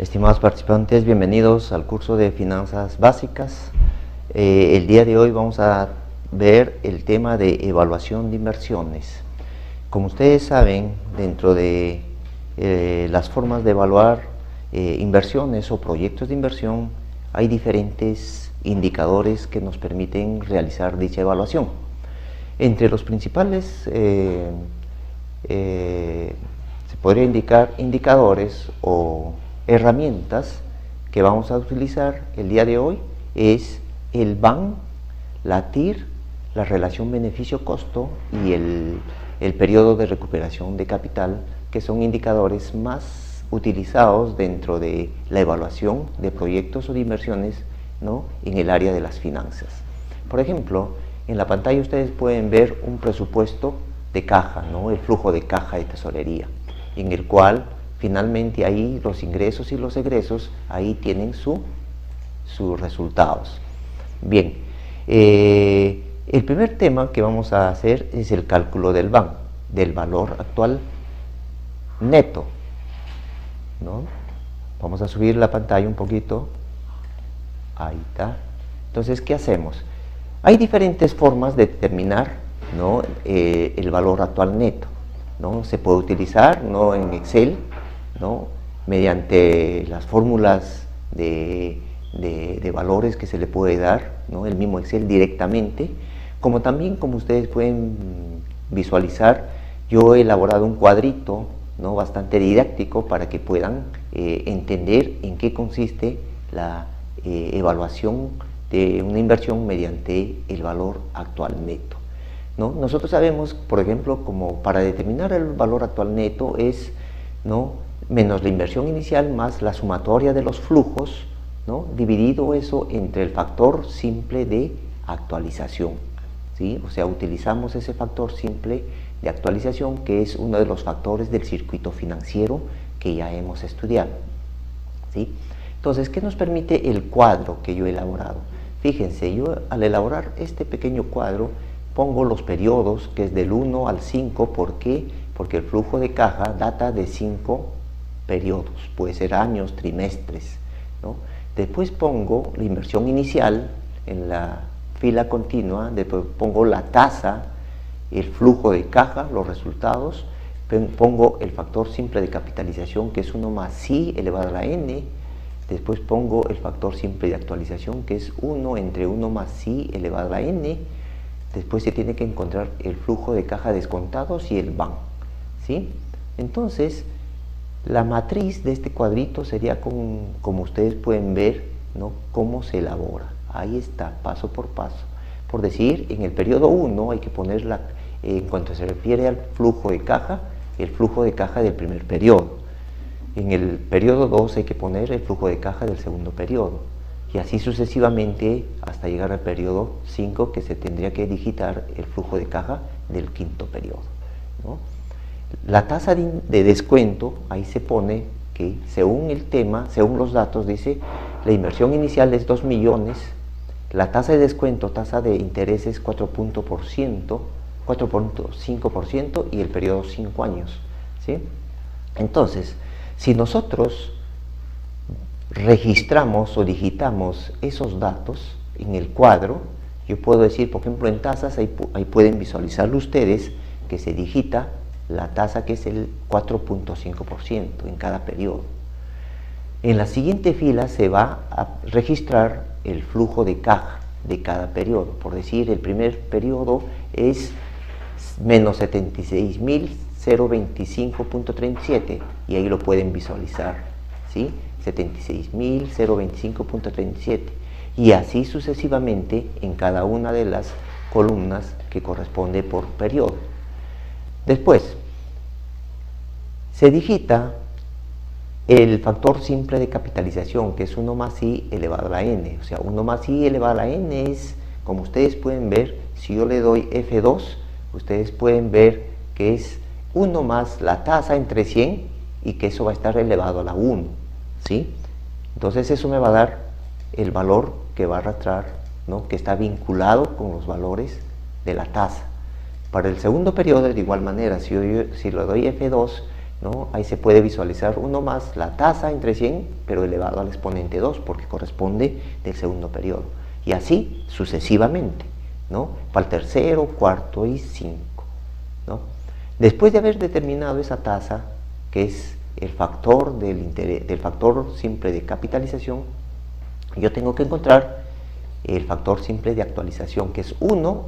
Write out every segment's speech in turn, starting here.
Estimados participantes, bienvenidos al curso de Finanzas Básicas. El día de hoy vamos a ver el tema de evaluación de inversiones. Como ustedes saben, dentro de las formas de evaluar inversiones o proyectos de inversión, hay diferentes indicadores que nos permiten realizar dicha evaluación. Entre los principales se podría indicar indicadores o herramientas que vamos a utilizar el día de hoy es el BAN, la TIR, la relación beneficio-costo y el periodo de recuperación de capital, que son indicadores más utilizados dentro de la evaluación de proyectos o de inversiones, ¿no?, en el área de las finanzas. Por ejemplo, en la pantalla ustedes pueden ver un presupuesto de caja, ¿no?, el flujo de caja de tesorería, en el cual finalmente ahí los ingresos y los egresos ahí tienen sus resultados. Bien, el primer tema que vamos a hacer es el cálculo del BAN, del valor actual neto, ¿no? Vamos a subir la pantalla un poquito. Ahí está. Entonces, ¿qué hacemos? Hay diferentes formas de determinar, ¿no?, el valor actual neto, ¿no? Se puede utilizar, ¿no?, en Excel, ¿no?, mediante las fórmulas de valores que se le puede dar, ¿no?, el mismo Excel directamente, como también, como ustedes pueden visualizar, yo he elaborado un cuadrito, ¿no?, bastante didáctico para que puedan entender en qué consiste la evaluación de una inversión mediante el valor actual neto, ¿no? Nosotros sabemos, por ejemplo, como para determinar el valor actual neto es, ¿no?, menos la inversión inicial más la sumatoria de los flujos, ¿no?, dividido eso entre el factor simple de actualización, ¿sí? O sea, utilizamos ese factor simple de actualización, que es uno de los factores del circuito financiero que ya hemos estudiado, ¿sí? Entonces, ¿qué nos permite el cuadro que yo he elaborado? Fíjense, yo al elaborar este pequeño cuadro pongo los periodos, que es del 1 al 5, ¿por qué? Porque el flujo de caja data de 5 periodos, puede ser años, trimestres, ¿no? Después pongo la inversión inicial en la fila continua, después pongo la tasa, el flujo de caja, los resultados, pongo el factor simple de capitalización, que es 1 más I elevado a la n, después pongo el factor simple de actualización, que es 1 entre 1 más I elevado a la n, después se tiene que encontrar el flujo de caja descontados y el BAN, ¿sí? Entonces, la matriz de este cuadrito sería como ustedes pueden ver, ¿no?, cómo se elabora. Ahí está, paso por paso. Por decir, en el periodo 1 hay que poner, en cuanto se refiere al flujo de caja, el flujo de caja del primer periodo. En el periodo 2 hay que poner el flujo de caja del segundo periodo. Y así sucesivamente hasta llegar al periodo 5, que se tendría que digitar el flujo de caja del quinto periodo, ¿no? La tasa de descuento, ahí se pone que según el tema, según los datos, dice la inversión inicial es 2 millones, la tasa de descuento, tasa de interés es 4.5% y el periodo 5 años, ¿sí? Entonces, si nosotros registramos o digitamos esos datos en el cuadro, yo puedo decir, por ejemplo, en tasas, ahí pueden visualizarlo ustedes, que se digita la tasa, que es el 4.5% en cada periodo. En la siguiente fila se va a registrar el flujo de caja de cada periodo. Por decir, el primer periodo es menos 76.025.37 y ahí lo pueden visualizar, ¿sí? 76.025.37 y así sucesivamente en cada una de las columnas que corresponde por periodo. Después, se digita el factor simple de capitalización, que es 1 más I elevado a la n. O sea, 1 más I elevado a la n es, como ustedes pueden ver, si yo le doy F2, ustedes pueden ver que es 1 más la tasa entre 100 y que eso va a estar elevado a la 1, ¿sí? Entonces eso me va a dar el valor que va a arrastrar, ¿no?, que está vinculado con los valores de la tasa. Para el segundo periodo, de igual manera, si le doy F2, ¿no? Ahí se puede visualizar uno más, la tasa entre 100, pero elevado al exponente 2, porque corresponde del segundo periodo. Y así sucesivamente, ¿no? Para el tercero, cuarto y 5, ¿no? Después de haber determinado esa tasa, que es el factor del factor simple de capitalización, yo tengo que encontrar el factor simple de actualización, que es 1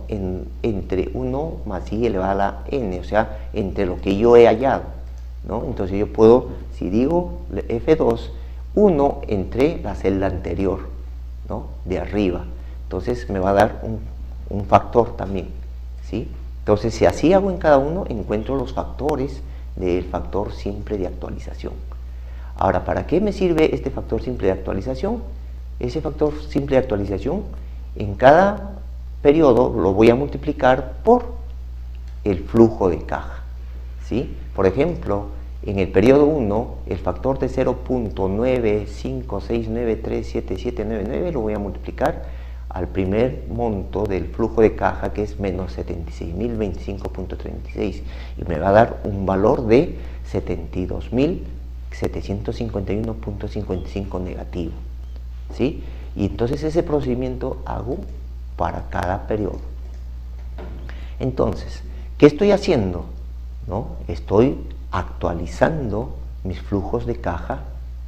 entre 1 más i elevado a la n, o sea, entre lo que yo he hallado, ¿no? Entonces yo puedo, si digo F2, 1 entre la celda anterior, ¿no? De arriba. Entonces me va a dar un factor también, ¿sí? Entonces, si así hago en cada uno, encuentro los factores del factor simple de actualización. Ahora, ¿para qué me sirve este factor simple de actualización? Ese factor simple de actualización, en cada periodo lo voy a multiplicar por el flujo de caja, ¿sí? Por ejemplo, en el periodo 1, el factor de 0.956937799 lo voy a multiplicar al primer monto del flujo de caja, que es menos 76.025.36, y me va a dar un valor de 72.751.55 negativo, ¿sí? Y entonces ese procedimiento hago para cada periodo. Entonces, ¿qué estoy haciendo? ¿No? Estoy actualizando mis flujos de caja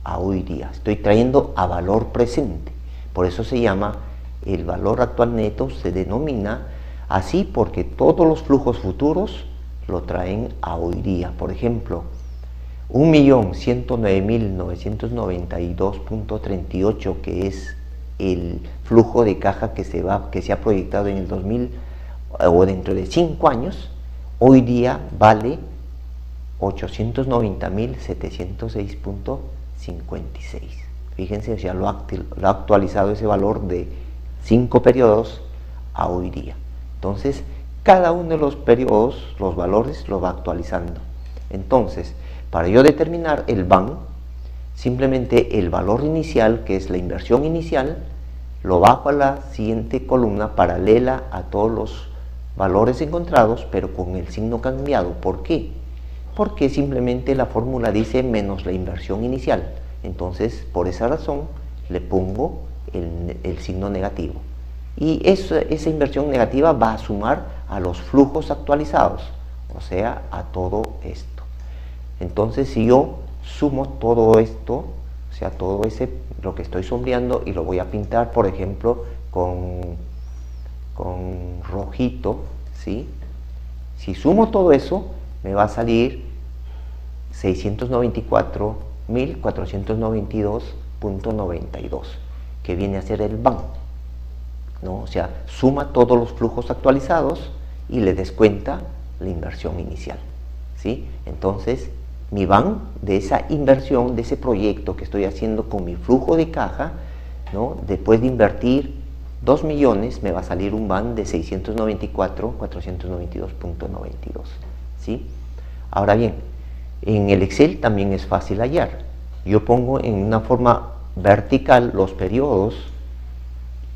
a hoy día, estoy trayendo a valor presente. Por eso se llama el valor actual neto, se denomina así porque todos los flujos futuros lo traen a hoy día. Por ejemplo, 1.109.992.38, que es el flujo de caja que se ha proyectado en el 2000 o dentro de 5 años, hoy día vale 890.706.56. Fíjense, o sea, lo ha actualizado ese valor de 5 periodos a hoy día. Entonces, cada uno de los periodos, los valores, lo va actualizando. Entonces, para yo determinar el BAN, simplemente el valor inicial, que es la inversión inicial, lo bajo a la siguiente columna paralela a todos los valores encontrados, pero con el signo cambiado. ¿Por qué? Porque simplemente la fórmula dice menos la inversión inicial. Entonces, por esa razón, le pongo el signo negativo. Y esa inversión negativa va a sumar a los flujos actualizados, o sea, a todo esto. Entonces, si yo sumo todo esto, o sea, todo lo que estoy sombreando, y lo voy a pintar, por ejemplo, con rojito, ¿sí? Si sumo todo eso, me va a salir 694.492.92, que viene a ser el BAN, ¿no? O sea, suma todos los flujos actualizados y le descuenta la inversión inicial, ¿sí? Entonces, mi BAN de esa inversión, de ese proyecto que estoy haciendo con mi flujo de caja, ¿no? Después de invertir 2 millones, me va a salir un BAN de 694.492.92, ¿sí? Ahora bien, en el Excel también es fácil hallar. Yo pongo en una forma vertical los periodos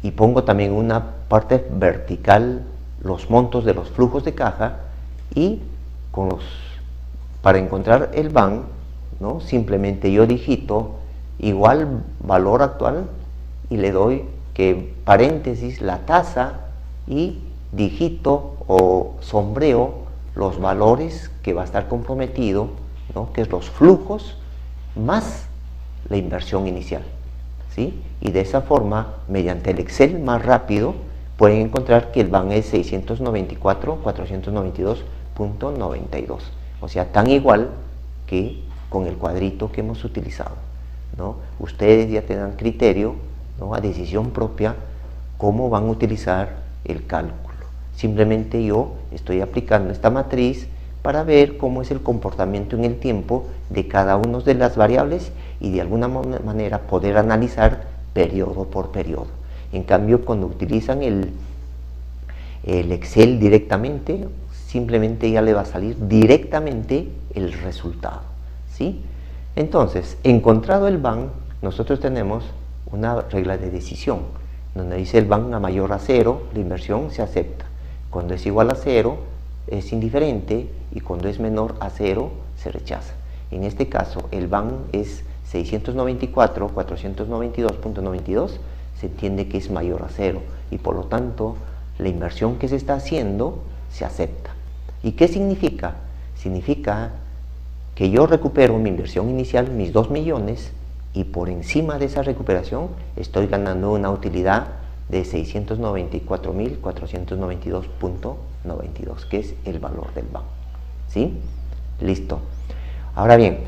y pongo también en una parte vertical los montos de los flujos de caja, y para encontrar el BAN, ¿no? Simplemente yo digito igual valor actual y le doy que paréntesis la tasa y digito o sombreo los valores que va a estar comprometido, ¿no? Que es los flujos más la inversión inicial, ¿sí? Y de esa forma, mediante el Excel más rápido, pueden encontrar que el BAN es 694.492.92, o sea, tan igual que con el cuadrito que hemos utilizado, ¿no? Ustedes ya tendrán criterio, ¿no? A decisión propia, cómo van a utilizar el cálculo. Simplemente yo estoy aplicando esta matriz para ver cómo es el comportamiento en el tiempo de cada una de las variables y de alguna manera poder analizar periodo por periodo. En cambio, cuando utilizan el Excel directamente, simplemente ya le va a salir directamente el resultado, ¿sí? Entonces, encontrado el BAN, nosotros tenemos una regla de decisión, donde dice el BAN a mayor a 0, la inversión se acepta. Cuando es igual a 0, es indiferente, y cuando es menor a 0, se rechaza. en este caso el BAN es 694.492.92, se entiende que es mayor a 0 y por lo tanto la inversión que se está haciendo se acepta. ¿Y qué significa? Significa que yo recupero mi inversión inicial, mis 2 millones, y por encima de esa recuperación estoy ganando una utilidad de 694.492.92, que es el valor del BAN. ¿Sí? Listo. Ahora bien,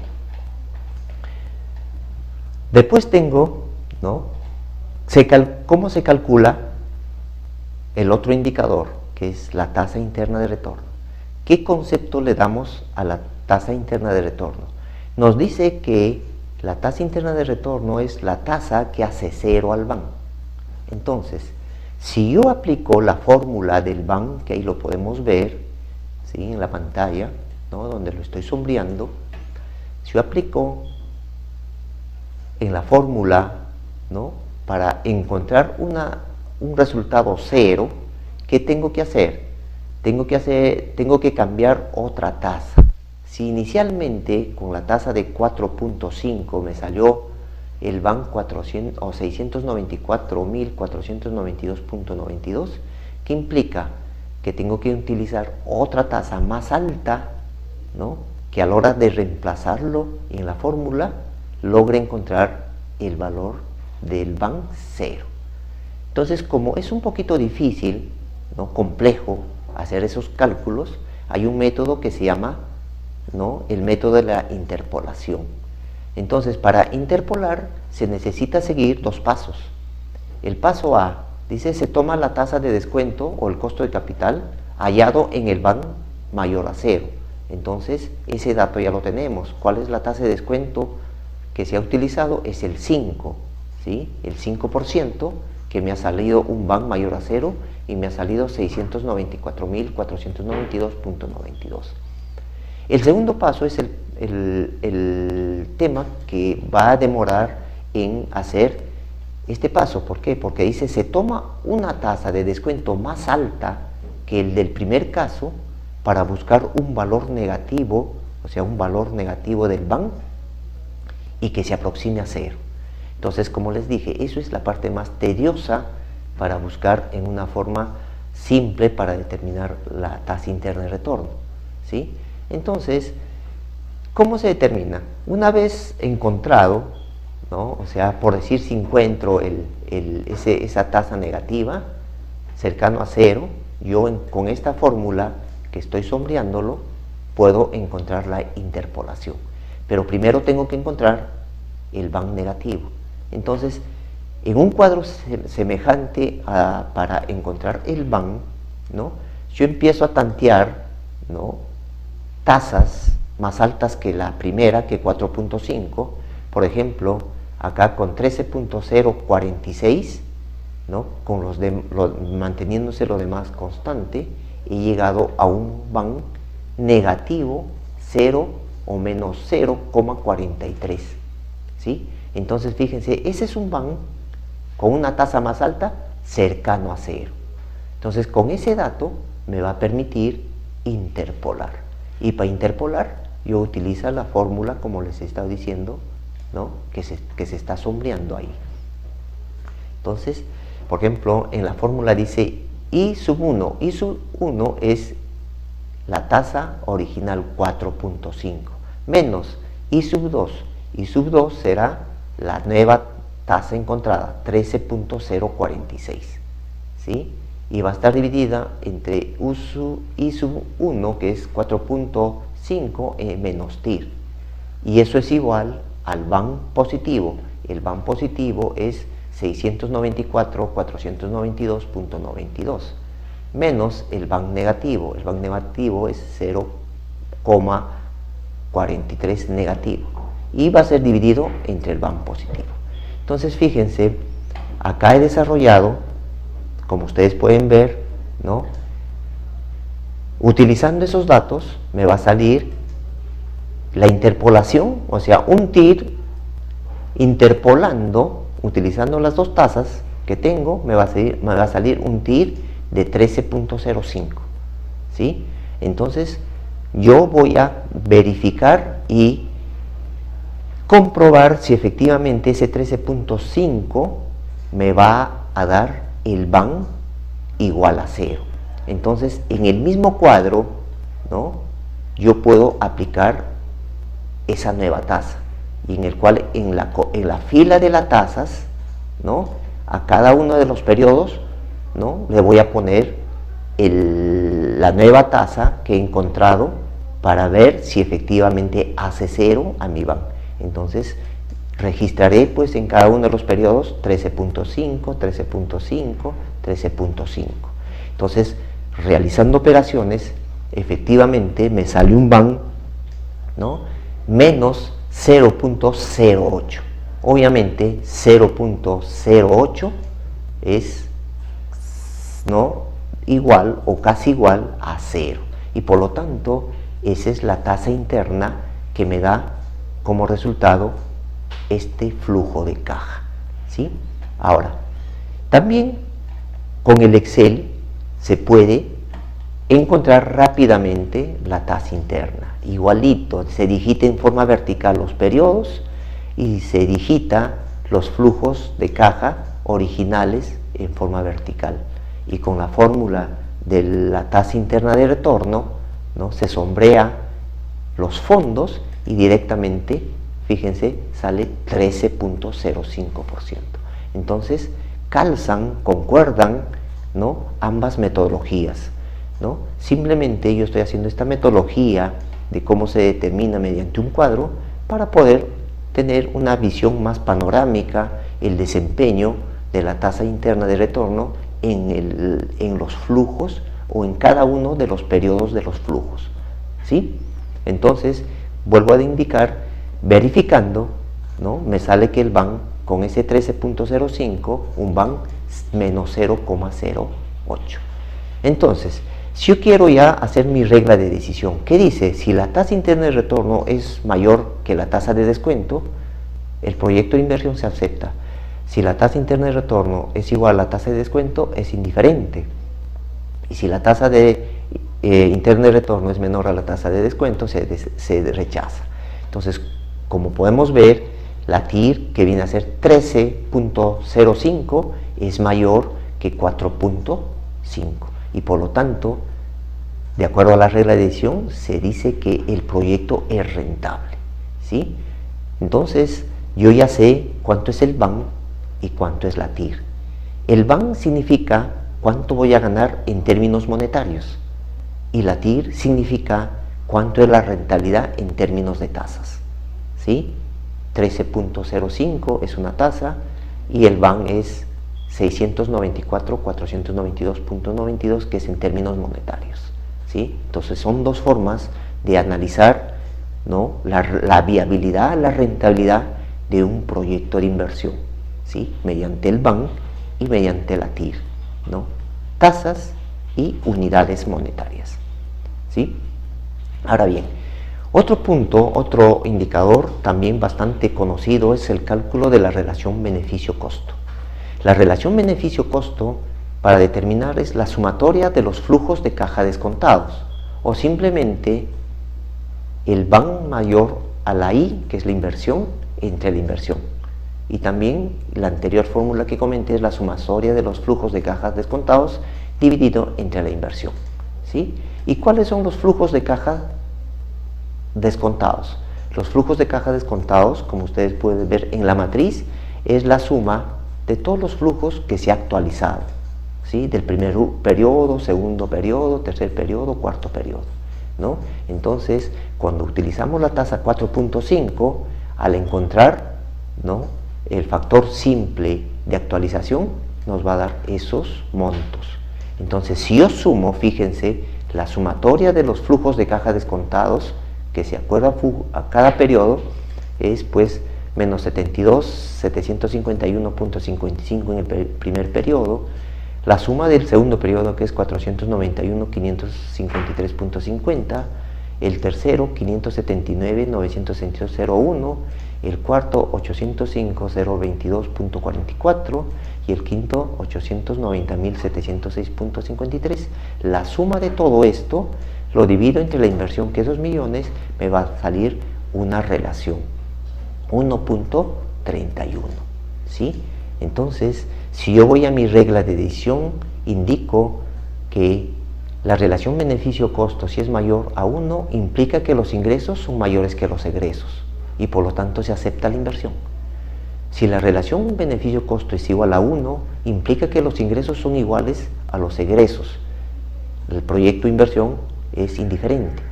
después tengo, ¿no? ¿Cómo se calcula el otro indicador, que es la tasa interna de retorno? ¿Qué concepto le damos a la tasa interna de retorno? Nos dice que la tasa interna de retorno es la tasa que hace cero al BAN. Entonces, si yo aplico la fórmula del BAN, que ahí lo podemos ver, ¿sí?, en la pantalla, ¿no?, donde lo estoy sombreando, si yo aplico en la fórmula, ¿no?, para encontrar un resultado cero, ¿qué tengo que hacer? Tengo que cambiar otra tasa. Si inicialmente con la tasa de 4.5 me salió el BAN 694.492.92, ¿qué implica? Que tengo que utilizar otra tasa más alta, ¿no?, que a la hora de reemplazarlo en la fórmula logre encontrar el valor del BAN 0. Entonces, como es un poquito difícil, ¿no?, complejo hacer esos cálculos, hay un método que se llama, ¿no?, el método de la interpolación. Entonces, para interpolar se necesita seguir 2 pasos. El paso A dice: se toma la tasa de descuento o el costo de capital hallado en el BAN mayor a 0. Entonces, ese dato ya lo tenemos. ¿Cuál es la tasa de descuento que se ha utilizado? Es el 5, ¿sí? El 5%, que me ha salido un BAN mayor a 0 y me ha salido 694.492.92. El segundo paso es el tema que va a demorar en hacer este paso. ¿Por qué? Porque dice: se toma una tasa de descuento más alta que el del primer caso para buscar un valor negativo, o sea, un valor negativo del BAN y que se aproxime a 0. Entonces, como les dije, eso es la parte más tediosa para buscar en una forma simple para determinar la tasa interna de retorno, ¿sí? Entonces, ¿cómo se determina? Una vez encontrado, ¿no?, o sea, por decir, si encuentro esa tasa negativa cercano a 0, yo con esta fórmula que estoy sombreándolo puedo encontrar la interpolación. Pero primero tengo que encontrar el BAN negativo. Entonces, en un cuadro semejante para encontrar el BAN, ¿no?, yo empiezo a tantear, ¿no?, tasas más altas que la primera, que 4.5, por ejemplo, acá con 13.046, ¿no?, manteniéndose lo demás constante, he llegado a un BAN negativo 0 o menos 0,43, ¿sí? Entonces, fíjense, ese es un BAN con una tasa más alta cercano a 0. Entonces, con ese dato me va a permitir interpolar. Y para interpolar, yo utilizo la fórmula, como les he estado diciendo, ¿no?, que se está sombreando ahí. Entonces, por ejemplo, en la fórmula dice I sub 1. I sub 1 es la tasa original 4.5 menos I sub 2. I sub 2 será la nueva tasa encontrada, 13.046, ¿sí? Y va a estar dividida entre I sub 1, que es 4.5 menos TIR. Y eso es igual al BAN positivo. El BAN positivo es 694.492.92 menos el BAN negativo. El BAN negativo es 0,43 negativo y va a ser dividido entre el BAN positivo. Entonces, fíjense, acá he desarrollado, como ustedes pueden ver, ¿no?, utilizando esos datos me va a salir la interpolación, o sea, un TIR interpolando, utilizando las 2 tasas que tengo, me va a salir un TIR de 13.05, ¿sí? Entonces, yo voy a verificar y comprobar si efectivamente ese 13.5 me va a dar el BAN igual a 0. Entonces, en el mismo cuadro, ¿no?, yo puedo aplicar esa nueva tasa, y en el cual en la fila de las tasas, ¿no?, a cada uno de los periodos, ¿no?, le voy a poner la nueva tasa que he encontrado para ver si efectivamente hace 0 a mi BAN. Entonces registraré pues en cada uno de los periodos 13.5, 13.5, 13.5. Entonces, realizando operaciones, efectivamente me sale un BAN, ¿no?, menos 0.08. Obviamente 0.08 es, ¿no?, igual o casi igual a 0, y por lo tanto esa es la tasa interna que me da como resultado este flujo de caja, ¿sí? Ahora, también con el Excel se puede encontrar rápidamente la tasa interna. Igualito, se digita en forma vertical los periodos y se digita los flujos de caja originales en forma vertical. Y con la fórmula de la tasa interna de retorno, ¿no?, se sombrea los fondos y directamente, fíjense, sale 13.05%. Entonces, calzan, concuerdan, ¿no?, ambas metodologías, ¿no? Simplemente yo estoy haciendo esta metodología de cómo se determina mediante un cuadro para poder tener una visión más panorámica el desempeño de la tasa interna de retorno en los flujos o en cada uno de los periodos de los flujos, ¿sí? Entonces, vuelvo a indicar, verificando, ¿no?, me sale que el BAN con ese 13.05, un BAN menos 0.08. Entonces, si yo quiero ya hacer mi regla de decisión, ¿qué dice? Si la tasa interna de retorno es mayor que la tasa de descuento, el proyecto de inversión se acepta. Si la tasa interna de retorno es igual a la tasa de descuento, es indiferente. Y si la tasa interna de retorno es menor a la tasa de descuento, se rechaza. Entonces, como podemos ver, la TIR, que viene a ser 13.05, es mayor que 4.5. Y por lo tanto, de acuerdo a la regla de decisión, se dice que el proyecto es rentable, ¿sí? Entonces, yo ya sé cuánto es el BAN y cuánto es la TIR. El BAN significa cuánto voy a ganar en términos monetarios, y la TIR significa cuánto es la rentabilidad en términos de tasas, ¿sí? 13.05 es una tasa y el BAN es 694.492.92, que es en términos monetarios, ¿sí? Entonces son dos formas de analizar, ¿no?, la viabilidad, la rentabilidad de un proyecto de inversión, ¿sí?, mediante el BAN y mediante la TIR, ¿no?, tasas y unidades monetarias, ¿sí? Ahora bien, otro punto, otro indicador también bastante conocido es el cálculo de la relación beneficio-costo. La relación beneficio-costo para determinar es la sumatoria de los flujos de caja descontados, o simplemente el BAN mayor a la I, que es la inversión, entre la inversión. Y también la anterior fórmula que comenté es la sumatoria de los flujos de cajas descontados dividido entre la inversión, ¿sí? ¿Y cuáles son los flujos de caja descontados? Los flujos de caja descontados, como ustedes pueden ver en la matriz, es la suma de todos los flujos que se ha actualizado, ¿sí?, del primer periodo, segundo periodo, tercer periodo, cuarto periodo, ¿no? Entonces, cuando utilizamos la tasa 4.5, al encontrar, ¿no?, el factor simple de actualización, nos va a dar esos montos. Entonces, si yo sumo, fíjense, la sumatoria de los flujos de caja descontados que se acuerda a cada periodo es pues menos 72.751.55 en el primer periodo, la suma del segundo periodo, que es 491.553.50, el tercero 579.962.01, el cuarto 805.022.44 y el quinto 890.706.53. La suma de todo esto lo divido entre la inversión, que es 2 millones, me va a salir una relación. 1.31, ¿sí? Entonces, si yo voy a mi regla de decisión, indico que la relación beneficio-costo, si es mayor a 1, implica que los ingresos son mayores que los egresos y por lo tanto se acepta la inversión. Si la relación beneficio-costo es igual a 1, implica que los ingresos son iguales a los egresos. El proyecto de inversión es indiferente.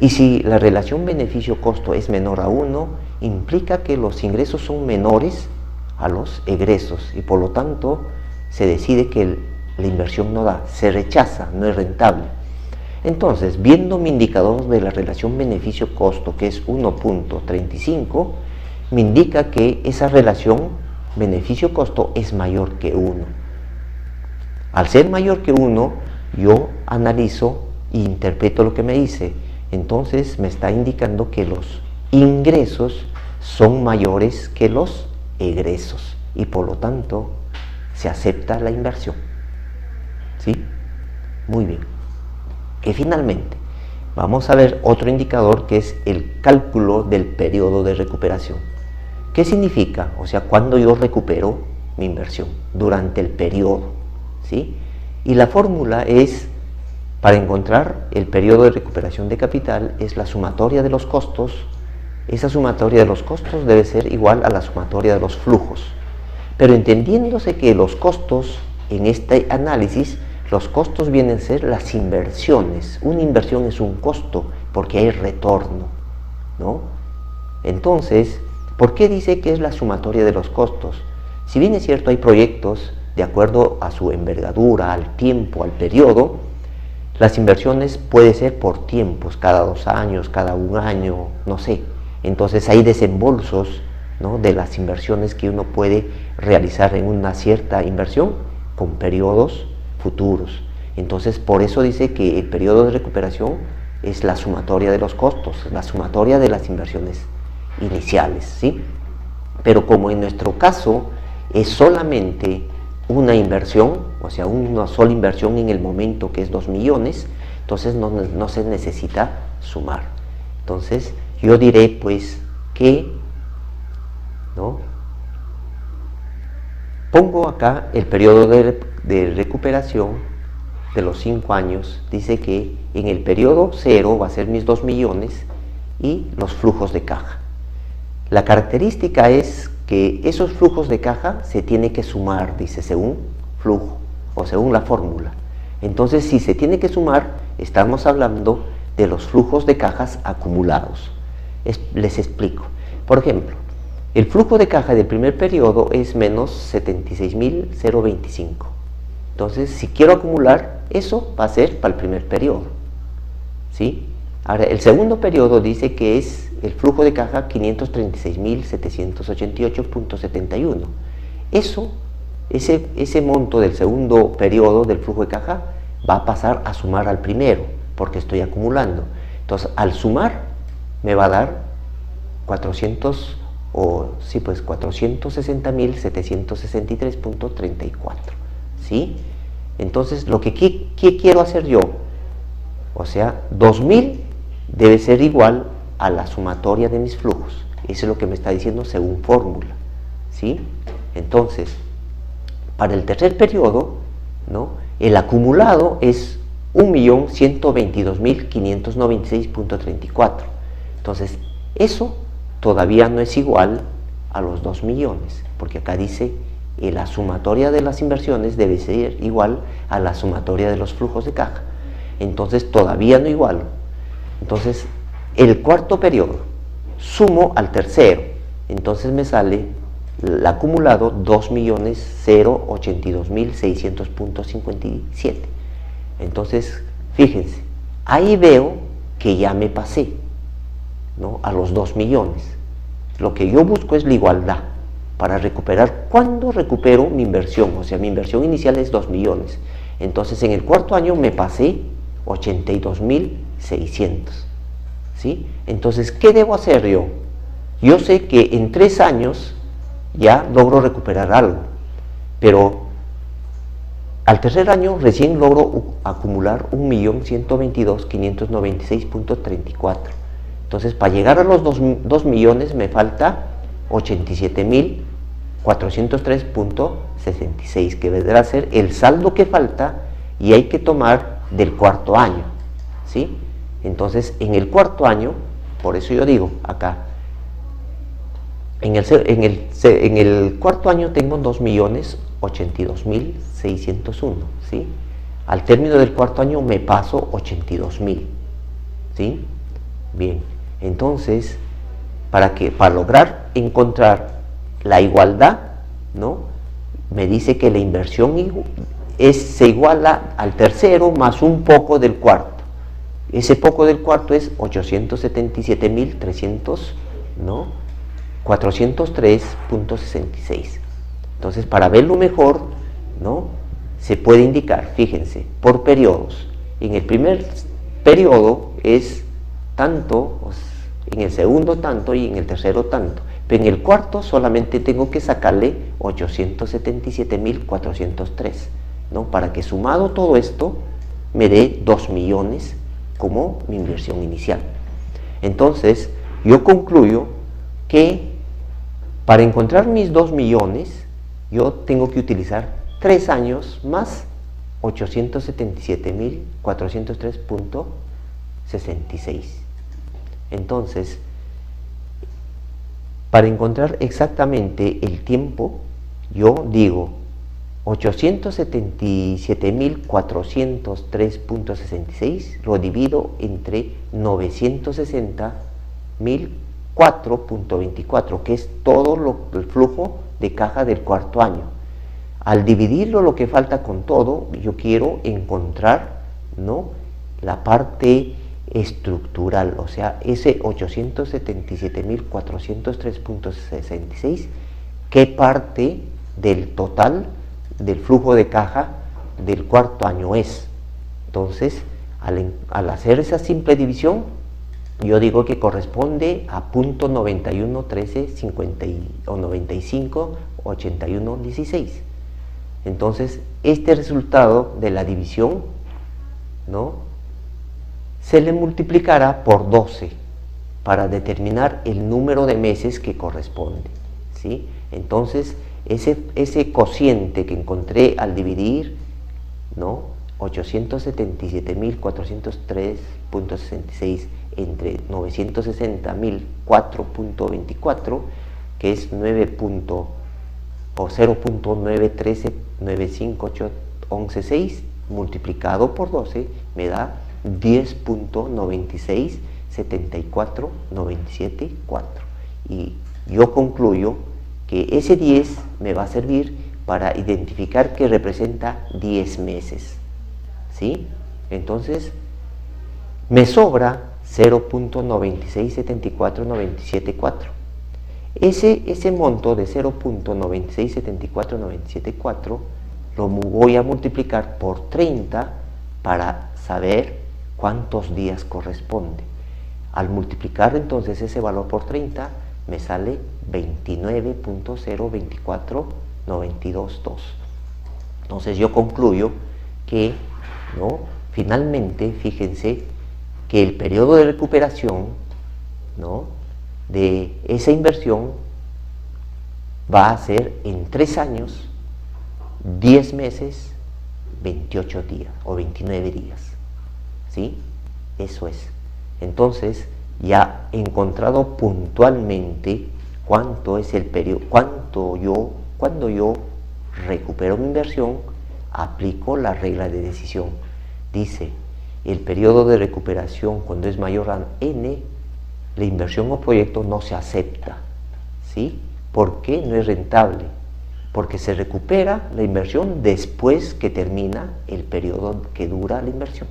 Y si la relación beneficio-costo es menor a 1, implica que los ingresos son menores a los egresos y por lo tanto se decide que la inversión no da, se rechaza, no es rentable. Entonces, viendo mi indicador de la relación beneficio-costo, que es 1.35, me indica que esa relación beneficio-costo es mayor que 1. Al ser mayor que 1, yo analizo e interpreto lo que me dice. Entonces me está indicando que los ingresos son mayores que los egresos y por lo tanto se acepta la inversión. ¿Sí? Muy bien. Y finalmente vamos a ver otro indicador que es el cálculo del periodo de recuperación. ¿Qué significa? O sea, cuando yo recupero mi inversión, durante el periodo, ¿sí? Y la fórmula es, para encontrar el periodo de recuperación de capital, es la sumatoria de los costos. Esa sumatoria de los costos debe ser igual a la sumatoria de los flujos. Pero entendiéndose que los costos, en este análisis, los costos vienen a ser las inversiones. Una inversión es un costo porque hay retorno, ¿no? Entonces, ¿por qué dice que es la sumatoria de los costos? Si bien es cierto, hay proyectos de acuerdo a su envergadura, al tiempo, al periodo. Las inversiones puede ser por tiempos, cada 2 años, cada 1 año, no sé. Entonces hay desembolsos, ¿no?, de las inversiones que uno puede realizar en una cierta inversión con periodos futuros. Entonces por eso dice que el periodo de recuperación es la sumatoria de los costos, la sumatoria de las inversiones iniciales, ¿sí? Pero como en nuestro caso es solamente una inversión, o sea, una sola inversión en el momento, que es 2 millones, entonces no se necesita sumar. Entonces yo diré pues que, ¿no?, pongo acá el periodo de recuperación de los 5 años. Dice que en el periodo 0 va a ser mis 2 millones y los flujos de caja. La característica es que esos flujos de caja se tiene que sumar, dice, según flujo o según la fórmula. Entonces, si se tiene que sumar, estamos hablando de los flujos de cajas acumulados. Les explico. Por ejemplo, el flujo de caja del primer periodo es menos 76.025. Entonces, si quiero acumular, eso va a ser para el primer periodo, ¿sí? Ahora, el segundo periodo dice que es el flujo de caja 536.788.71. Ese monto del segundo periodo del flujo de caja va a pasar a sumar al primero, porque estoy acumulando. Entonces, al sumar, me va a dar 460.763.34, ¿sí? Entonces, lo que ¿qué quiero hacer yo? O sea, 2.000 debe ser igual a la sumatoria de mis flujos. Eso es lo que me está diciendo según fórmula, ¿sí? Entonces, para el tercer periodo, ¿no?, el acumulado es 1.122.596.34. Entonces, eso todavía no es igual a los 2 millones, porque acá dice que la sumatoria de las inversiones debe ser igual a la sumatoria de los flujos de caja. Entonces, todavía no igual. Entonces, el cuarto periodo sumo al tercero, entonces me sale el acumulado 2.082.600.57. Entonces, fíjense, ahí veo que ya me pasé, ¿no?, a los 2 millones. Lo que yo busco es la igualdad para recuperar. ¿Cuándo recupero mi inversión? O sea, mi inversión inicial es 2 millones. Entonces, en el cuarto año me pasé 82.600. ¿Sí? Entonces, ¿qué debo hacer yo? Yo sé que en 3 años ya logro recuperar algo, pero al tercer año recién logro acumular 1.122.596.34. Entonces, para llegar a los 2 millones me falta 87.403.66, que vendrá a ser el saldo que falta y hay que tomar del cuarto año, ¿sí? Entonces, en el cuarto año, por eso yo digo acá, en el cuarto año tengo 2.082.601, ¿sí? Al término del cuarto año me paso 82.000, ¿sí? Bien, entonces, para lograr encontrar la igualdad, ¿no? Me dice que la inversión se iguala al tercero más un poco del cuarto. Ese poco del cuarto es 877.300, ¿no? 403.66. Entonces, para verlo mejor, ¿no? Se puede indicar, fíjense, por periodos. En el primer periodo es tanto, en el segundo tanto y en el tercero tanto. Pero en el cuarto solamente tengo que sacarle 877.403, ¿no? Para que sumado todo esto me dé 2 millones como mi inversión inicial. Entonces, yo concluyo que para encontrar mis 2 millones, yo tengo que utilizar 3 años más 877.403.66. Entonces, para encontrar exactamente el tiempo, yo digo 877.403.66 lo divido entre 960.004.24, que es todo el flujo de caja del cuarto año. Al dividirlo, lo que falta con todo, yo quiero encontrar, ¿no?, la parte estructural, o sea, ese 877.403.66, ¿qué parte del total del flujo de caja del cuarto año es? Entonces, al hacer esa simple división, yo digo que corresponde a punto 91.13.50 o 95.81.16. Entonces, este resultado de la división, ¿no?, se le multiplicará por 12 para determinar el número de meses que corresponde, ¿sí? Entonces, ese cociente que encontré al dividir, ¿no?, 877.403.66 entre 960.004.24, que es 0.913958116 multiplicado por 12 me da 10.967497.4, y yo concluyo que ese 10 me va a servir para identificar que representa 10 meses, ¿sí? Entonces me sobra 0.9674974. Ese monto de 0.9674974 lo voy a multiplicar por 30 para saber cuántos días corresponde. Al multiplicar entonces ese valor por 30 me sale 29.024922. Entonces yo concluyo que, ¿no?, finalmente, fíjense que el periodo de recuperación, ¿no?, de esa inversión va a ser en 3 años, 10 meses, 28 días o 29 días, ¿sí? Eso es. Entonces, ya he encontrado puntualmente cuánto es el periodo, cuando yo recupero mi inversión, aplico la regla de decisión. Dice, el periodo de recuperación cuando es mayor a n, la inversión o proyecto no se acepta, ¿sí? ¿Por qué no es rentable? Porque se recupera la inversión después que termina el periodo que dura la inversión.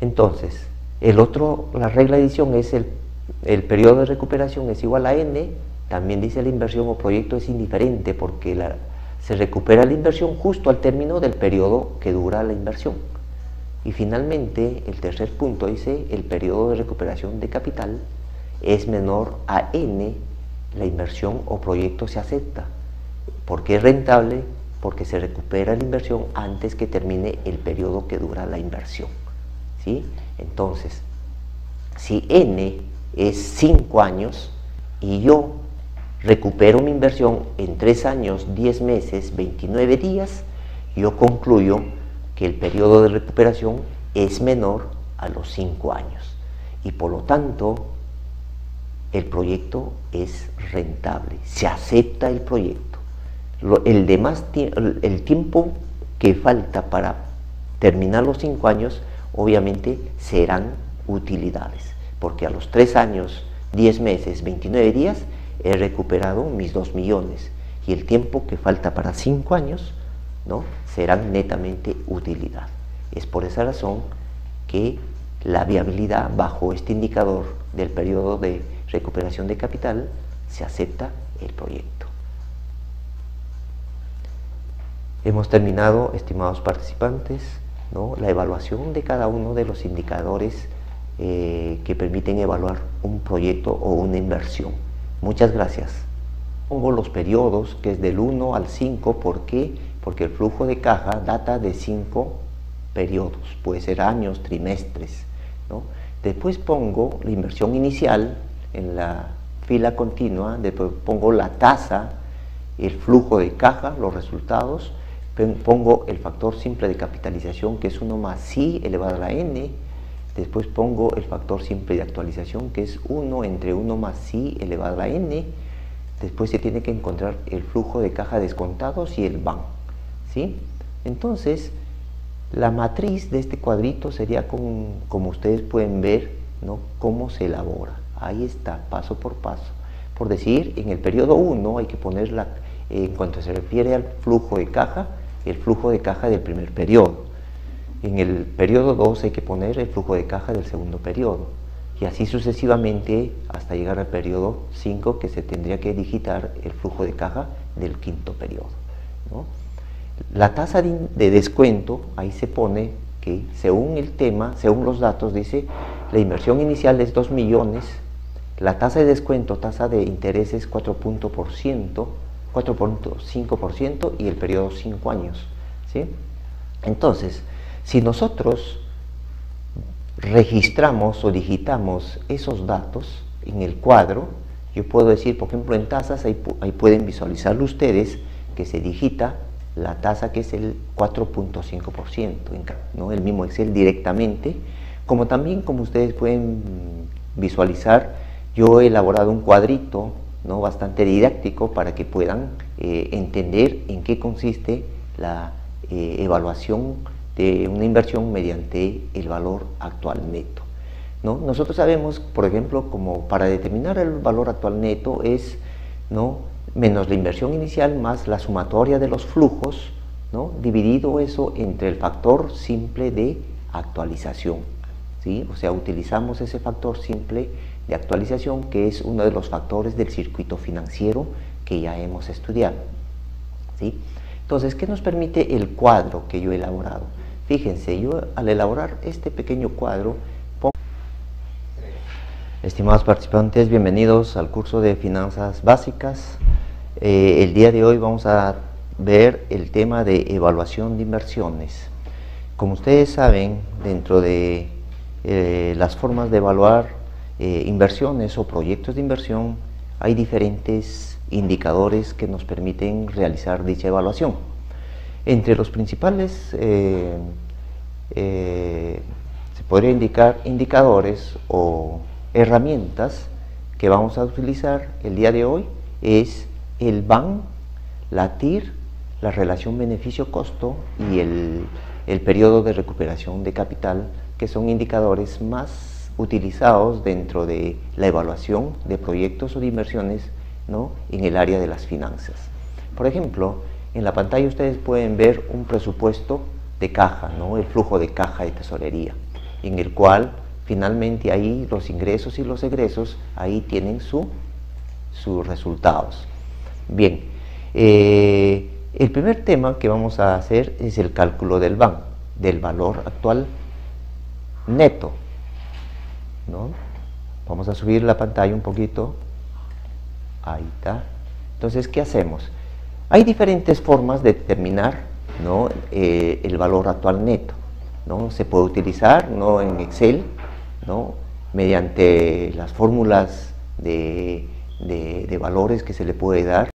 Entonces, la regla de decisión es el periodo de recuperación es igual a n, también dice la inversión o proyecto es indiferente porque se recupera la inversión justo al término del periodo que dura la inversión. Y finalmente, el tercer punto dice el periodo de recuperación de capital es menor a n, la inversión o proyecto se acepta. ¿Por qué es rentable? Porque se recupera la inversión antes que termine el periodo que dura la inversión, ¿sí? Entonces, si n es 5 años, y yo recupero mi inversión en 3 años, 10 meses, 29 días, yo concluyo que el periodo de recuperación es menor a los 5 años y por lo tanto el proyecto es rentable, se acepta el proyecto. El tiempo que falta para terminar los 5 años obviamente serán utilidades, porque a los 3 años, 10 meses, 29 días he recuperado mis 2 millones y el tiempo que falta para 5 años, ¿no?, serán netamente utilidad. Es por esa razón que la viabilidad bajo este indicador del periodo de recuperación de capital se acepta el proyecto. Hemos terminado, estimados participantes, ¿no?, la evaluación de cada uno de los indicadores que permiten evaluar un proyecto o una inversión. Muchas gracias. Pongo los periodos, que es del 1 al 5, ¿por qué? Porque el flujo de caja data de 5 periodos, puede ser años, trimestres, ¿no? Después pongo la inversión inicial en la fila continua, después pongo la tasa, el flujo de caja, los resultados, pongo el factor simple de capitalización, que es 1 más I elevado a la n, después pongo el factor simple de actualización, que es 1 entre 1 más I elevado a la n, después se tiene que encontrar el flujo de caja descontados y el BAN, ¿sí? Entonces, la matriz de este cuadrito sería como ustedes pueden ver, ¿no?, cómo se elabora. Ahí está, paso por paso. Por decir, en el periodo 1 hay que poner, en cuanto se refiere al flujo de caja, el flujo de caja del primer periodo. En el periodo 2 hay que poner el flujo de caja del segundo periodo. Y así sucesivamente hasta llegar al periodo 5, que se tendría que digitar el flujo de caja del quinto periodo, ¿no? La tasa de descuento, ahí se pone que según el tema, según los datos, dice la inversión inicial es 2 millones, la tasa de descuento, tasa de interés es 4.5% y el periodo 5 años, ¿sí? Entonces, si nosotros registramos o digitamos esos datos en el cuadro, yo puedo decir, por ejemplo, en tasas, ahí pueden visualizarlo ustedes, que se digita la tasa, que es el 4.5%, ¿no?, el mismo Excel directamente, como también, como ustedes pueden visualizar, yo he elaborado un cuadrito, ¿no?, bastante didáctico para que puedan entender en qué consiste la evaluación de una inversión mediante el valor actual neto, ¿no? Nosotros sabemos, por ejemplo, como para determinar el valor actual neto es, ¿no?, menos la inversión inicial más la sumatoria de los flujos, ¿no?, dividido eso entre el factor simple de actualización, ¿sí? O sea, utilizamos ese factor simple de actualización, que es uno de los factores del circuito financiero que ya hemos estudiado, ¿sí? Entonces, ¿qué nos permite el cuadro que yo he elaborado? Fíjense, yo al elaborar este pequeño cuadro, estimados participantes, bienvenidos al curso de Finanzas Básicas. El día de hoy vamos a ver el tema de evaluación de inversiones. Como ustedes saben, dentro de las formas de evaluar inversiones o proyectos de inversión, hay diferentes indicadores que nos permiten realizar dicha evaluación. Entre los principales se podría indicar indicadores o herramientas que vamos a utilizar el día de hoy es el BAN, la TIR, la relación beneficio-costo y el periodo de recuperación de capital, que son indicadores más utilizados dentro de la evaluación de proyectos o de inversiones, ¿no?, en el área de las finanzas. Por ejemplo, en la pantalla ustedes pueden ver un presupuesto de caja, ¿no?, el flujo de caja de tesorería, en el cual finalmente ahí los ingresos y los egresos ahí tienen sus resultados. Bien, el primer tema que vamos a hacer es el cálculo del BAN, del valor actual neto, ¿no? Vamos a subir la pantalla un poquito. Ahí está. Entonces, ¿qué hacemos? Hay diferentes formas de determinar, ¿no?, el valor actual neto, ¿no? Se puede utilizar, ¿no?, en Excel, ¿no?, mediante las fórmulas de de valores que se le puede dar.